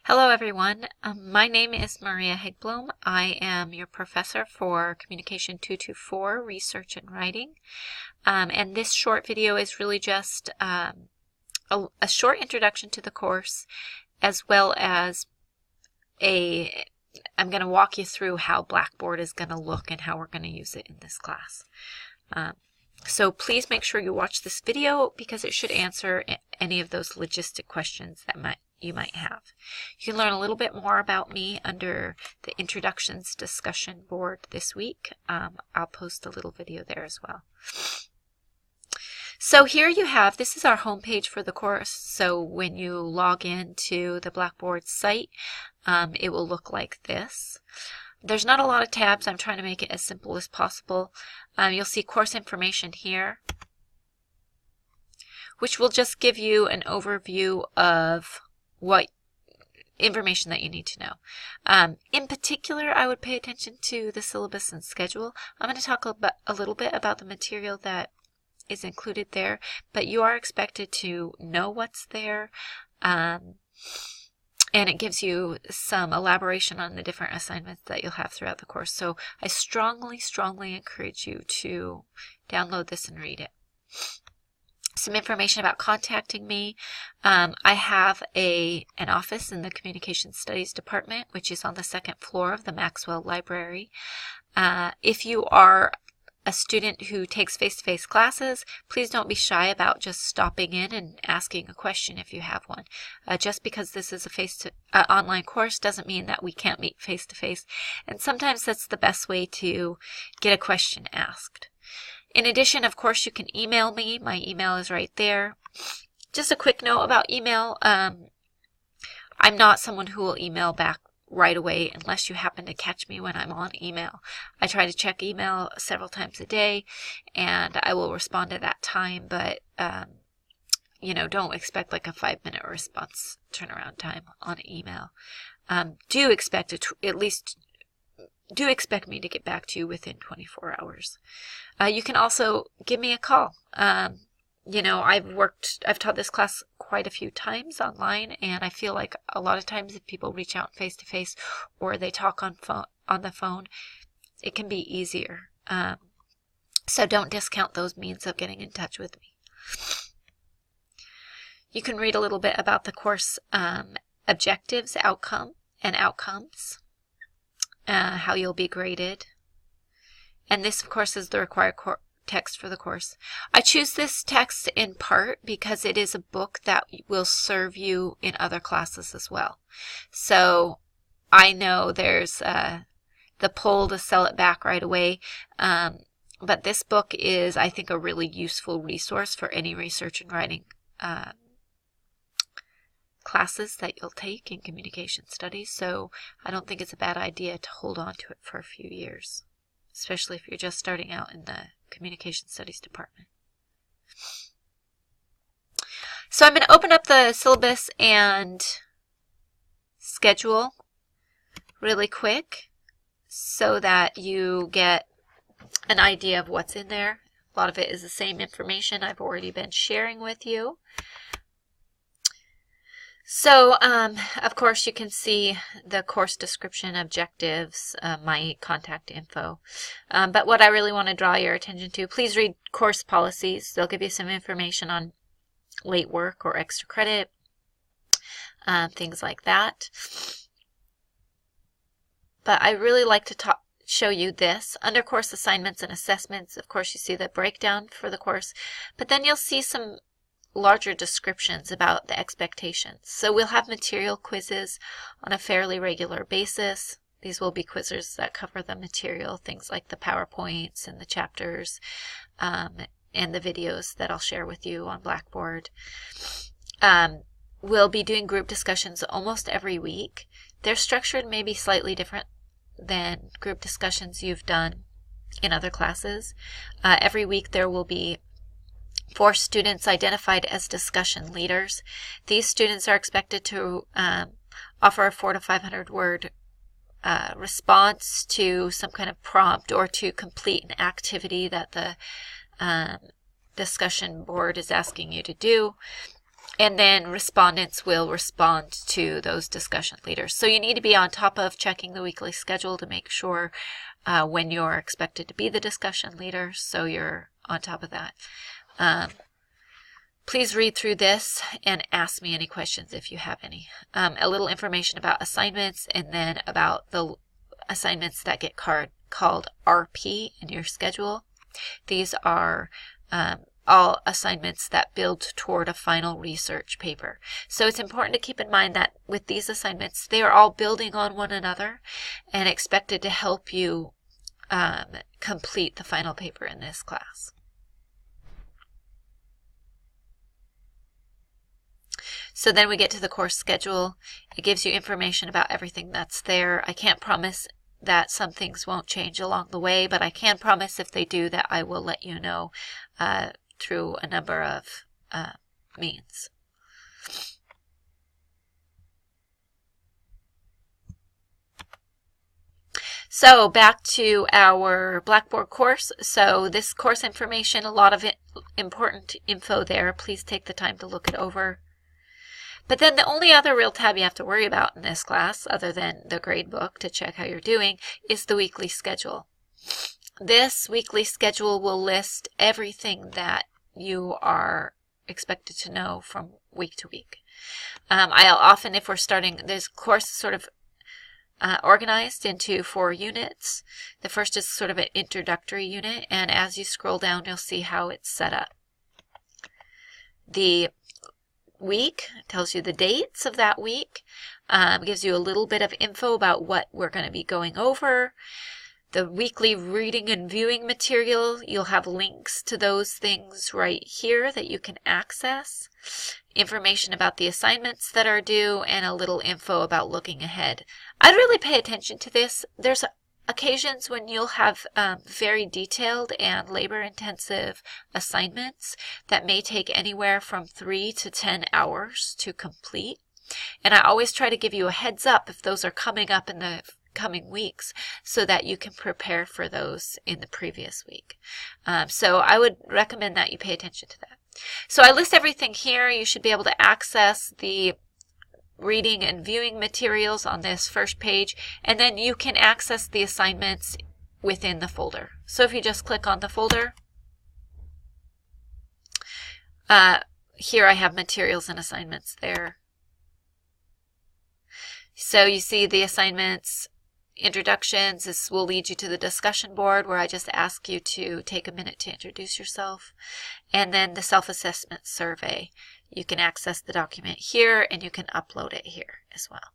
Hello everyone, my name is Maria Higblom. I am your professor for Communication 224 Research and Writing. And this short video is really just a short introduction to the course, as well as I'm going to walk you through how Blackboard is going to look and how we're going to use it in this class. So please make sure you watch this video because it should answer any of those logistic questions that you might have. You can learn a little bit more about me under the Introductions discussion board this week. I'll post a little video there as well. So here you have, this is our homepage for the course. So when you log into the Blackboard site, it will look like this. There's not a lot of tabs. I'm trying to make it as simple as possible. You'll see course information here, which will just give you an overview of what information that you need to know. In particular, I would pay attention to the syllabus and schedule. I'm going to talk a little bit about the material that is included there, but you are expected to know what's there. And it gives you some elaboration on the different assignments that you'll have throughout the course. So I strongly encourage you to download this and read it. Some information about contacting me. I have an office in the Communication Studies Department, which is on the second floor of the Maxwell Library. If you are a student who takes face-to-face classes, please don't be shy about just stopping in and asking a question if you have one. Just because this is a online course doesn't mean that we can't meet face-to-face, and sometimes that's the best way to get a question asked. In addition, of course, you can email me. My email is right there. Just a quick note about email. I'm not someone who will email back right away unless you happen to catch me when I'm on email. I try to check email several times a day and I will respond at that time, but don't expect like a 5-minute response turnaround time on email. Do expect me to get back to you within 24 hours. You can also give me a call. I've taught this class quite a few times online, and I feel like a lot of times if people reach out face to face or they talk on the phone, it can be easier. So don't discount those means of getting in touch with me. You can read a little bit about the course objectives, outcomes, how you'll be graded. And this, of course, is the required text for the course. I choose this text in part because it is a book that will serve you in other classes as well. So I know there's the pull to sell it back right away, but this book is, I think, a really useful resource for any research and writing classes that you'll take in communication studies. So I don't think it's a bad idea to hold on to it for a few years, especially if you're just starting out in the Communication Studies department. So I'm going to open up the syllabus and schedule really quick so that you get an idea of what's in there. A lot of it is the same information I've already been sharing with you. So, of course, you can see the course description, objectives, my contact info. But what I really want to draw your attention to, please read course policies. They'll give you some information on late work or extra credit, things like that. But I really like to show you this. Under course assignments and assessments, of course, you see the breakdown for the course, but then you'll see some larger descriptions about the expectations. So we'll have material quizzes on a fairly regular basis. These will be quizzes that cover the material, things like the PowerPoints and the chapters and the videos that I'll share with you on Blackboard. We'll be doing group discussions almost every week. They're structured maybe slightly different than group discussions you've done in other classes. Every week there will be 4 students identified as discussion leaders. These students are expected to offer a 400 to 500 word response to some kind of prompt or to complete an activity that the discussion board is asking you to do. And then respondents will respond to those discussion leaders. So you need to be on top of checking the weekly schedule to make sure when you're expected to be the discussion leader, so you're on top of that. Please read through this and ask me any questions if you have any. A little information about assignments, and then about the assignments that get called RP in your schedule. These are all assignments that build toward a final research paper. So it's important to keep in mind that with these assignments, they are all building on one another and expected to help you complete the final paper in this class. So then we get to the course schedule. It gives you information about everything that's there. I can't promise that some things won't change along the way, but I can promise if they do that I will let you know through a number of means. So back to our Blackboard course. So this course information, a lot of important info there. Please take the time to look it over. But then the only other real tab you have to worry about in this class, other than the grade book to check how you're doing, is the weekly schedule. This weekly schedule will list everything that you are expected to know from week to week. I'll often, if we're starting, this course is sort of organized into 4 units. The first is sort of an introductory unit, and as you scroll down, you'll see how it's set up. The week tells you the dates of that week, gives you a little bit of info about what we're going to be going over. The weekly reading and viewing material, you'll have links to those things right here that you can access. Information about the assignments that are due, and a little info about looking ahead. I'd really pay attention to this. There's occasions when you'll have very detailed and labor-intensive assignments that may take anywhere from 3 to 10 hours to complete. And I always try to give you a heads up if those are coming up in the coming weeks so that you can prepare for those in the previous week. So I would recommend that you pay attention to that. So I list everything here. You should be able to access the reading and viewing materials on this first page, and then you can access the assignments within the folder. So if you just click on the folder, here I have materials and assignments there. So you see the assignments, introductions. This will lead you to the discussion board where I just ask you to take a minute to introduce yourself. And then the self-assessment survey. You can access the document here, and you can upload it here as well.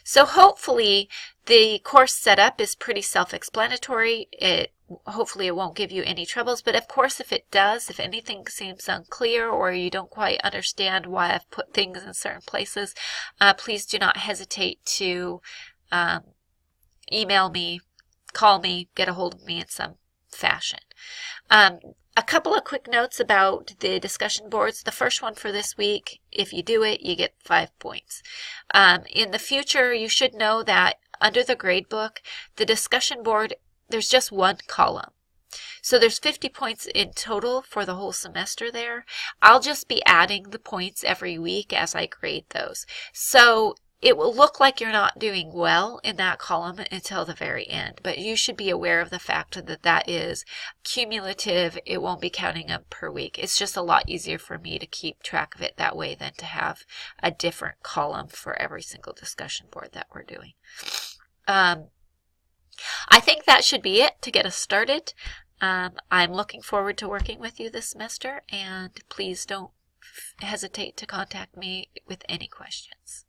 So hopefully the course setup is pretty self-explanatory. Hopefully it won't give you any troubles, but of course if it does, if anything seems unclear or you don't quite understand why I've put things in certain places, please do not hesitate to email me, call me, get a hold of me in some fashion. A couple of quick notes about the discussion boards. The first one for this week, if you do it, you get 5 points. In the future, you should know that under the grade book, the discussion board, there's just one column. So there's 50 points in total for the whole semester there. I'll just be adding the points every week as I grade those. So it will look like you're not doing well in that column until the very end, but you should be aware of the fact that that is cumulative. It won't be counting up per week. It's just a lot easier for me to keep track of it that way than to have a different column for every single discussion board that we're doing. I think that should be it to get us started. I'm looking forward to working with you this semester, and please don't hesitate to contact me with any questions.